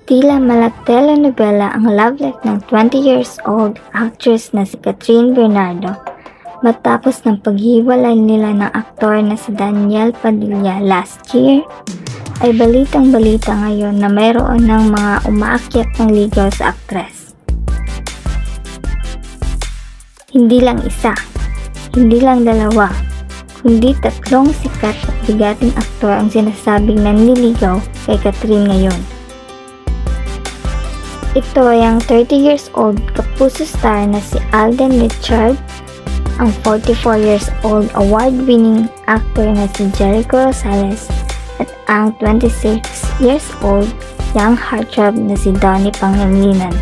Tila telenovela ang love life ng 20 years old actress na si Catherine Bernardo matapos ng paghiwalay nila ng aktor na si Daniel Padilla last year, ay balitang-balita ngayon na mayroon ng mga umaakyat ng ligaw sa aktres. Hindi lang isa, hindi lang dalawa, kundi 3 sikat at bigating aktor ang sinasabing nanliligaw kay Catherine ngayon. Ito ay ang 30 years old kapuso star na si Alden Richard, ang 44 years old award-winning actor na si Jericho Rosales, at ang 26 years old young heartthrob na si Donnie Pangilinan.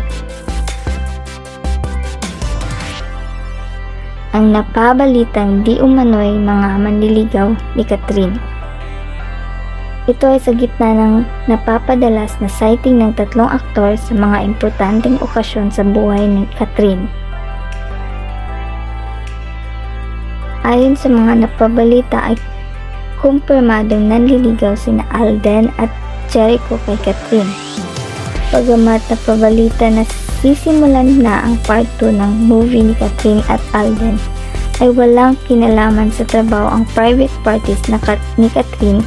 Ang napabalitang di umano'y mga manliligaw ni Catherine. Ito ay sa gitna ng napapadalas na sighting ng 3 aktor sa mga importanteng okasyon sa buhay ni Catherine. Ayon sa mga napabalita ay kumpirmadong nanliligaw sina Alden at Jericho kay Catherine. Bagamat napabalita na sisimulan na ang part 2 ng movie ni Catherine at Alden, ay walang kinalaman sa trabaho ang private parties ni Catherine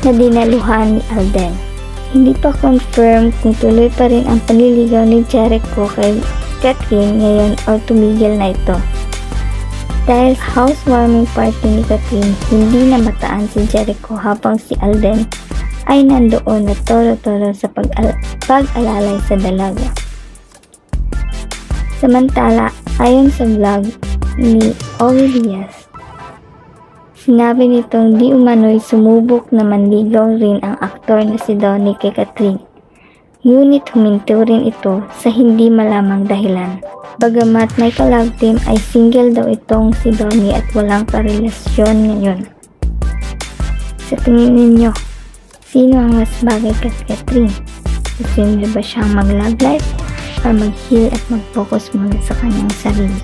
na dinaluhan ni Alden. Hindi pa confirm kung tuloy pa rin ang panliligaw ni Jericho kay Catherine ngayon o tumigil na ito. Dahil housewarming party ni Catherine, hindi na mataan si Jericho habang si Alden ay nandoon na toro-toro sa pag-alalay sa dalaga. Samantala, ayon sa vlog ni Owie Diaz, sinabi nitong di umano'y sumubok na manligaw rin ang aktor na si Donnie kay Catherine. Ngunit huminto rin ito sa hindi malamang dahilan. Bagamat may ka-love team ay single daw itong si Donnie at walang karelasyon ngayon. Sa tingin ninyo, sino ang mas bagay kay Catherine? Gusto niyo ba siyang mag-love life or mag-heal at mag-focus muna sa kanyang sarili?